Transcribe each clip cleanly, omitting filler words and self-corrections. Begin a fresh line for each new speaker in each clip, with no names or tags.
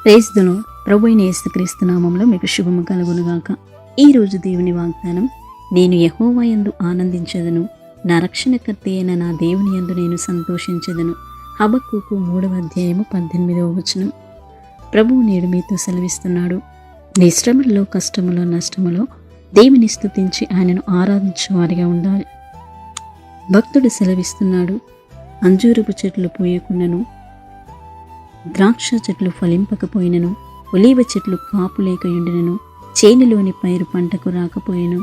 Praise the lord. ప్రభువైన యేసుక్రీస్తు నామములో మీకు శుభము కలుగునుగాక. ఈ రోజు దేవుని వాగ్దానం, నేను యెహోవా యందు ఆనందించెదను, నా రక్షణకర్త అయిన నా దేవుని యందు నేను సంతోషించెదను. హబక్కూకు 3:18. ప్రభువు నేడు మీతో సెలవిస్తున్నాడు, నీ శ్రమల్లో, కష్టములో, నష్టములో దేవుని స్తుతించి ఆయనను ఆరాధించేవారిగా ఉండాలి. భక్తుడు సెలవిస్తున్నాడు, అంజూరపు చెట్లు పూయకుండాను, ద్రాక్ష చెట్లు ఫలింపకపోయినను, ఒలీవ చెట్లు కాపు లేకయుండినను, చేనులోని పైరు పంటకు రాకపోయిను,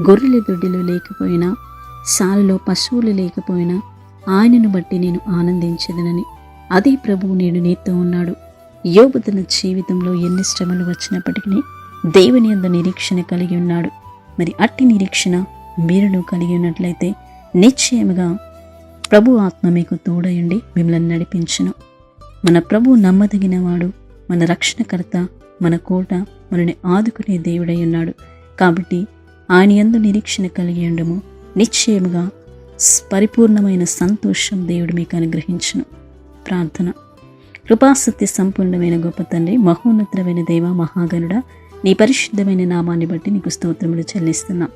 గొర్రెల దొడ్డిలో లేకపోయినా, సాలలో పశువులు లేకపోయినా, ఆయనను బట్టి నేను ఆనందించదనని. అదే ప్రభువు నేడు నీతో ఉన్నాడు. యోబు తన జీవితంలో ఎన్ని శ్రమలు వచ్చినప్పటికీ దేవుని యందు నిరీక్షణ కలిగి ఉన్నాడు. మరి అట్టి నిరీక్షణ మీరును కలిగి ఉన్నట్లయితే నిశ్చయముగా ప్రభు ఆత్మ మీకు తోడయుండి మిమ్మల్ని నడిపించును. మన ప్రభు నమ్మదగినవాడు, మన రక్షణకర్త, మన కోట, మనని ఆదుకునే దేవుడై ఉన్నాడు. కాబట్టి ఆయన యందు నిరీక్షణ కలిగి ఉండము. నిశ్చయముగా పరిపూర్ణమైన సంతోషం దేవుడు మీకు అనుగ్రహించును. ప్రార్థన. కృపాసత్య సంపూర్ణమైన గొప్ప తండ్రి, మహోన్నతమైన దేవ, మహాగణుడ, నీ పరిశుద్ధమైన నామాన్ని బట్టి నీకు స్తోత్రములు చెల్లిస్తున్నా.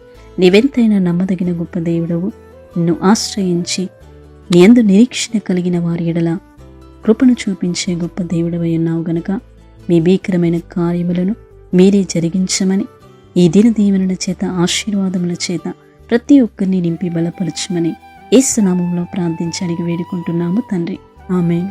నీవెంతైనా నమ్మదగిన గొప్ప దేవుడవు. నిన్ను ఆశ్రయించి నీ యందు నిరీక్షణ కలిగిన వారి ఎడల కృపను చూపించే గొప్ప దేవుడవై ఉన్నావు గనక మీ భీకరమైన కార్యములను మీరే జరిగించమని, ఈ దిన దీవెనల చేత, ఆశీర్వాదముల చేత ప్రతి ఒక్కరిని నింపి బలపరచమని యేసు నామములో ప్రార్థించి అడిగి వేడుకుంటున్నాము తండ్రి. ఆమేన్.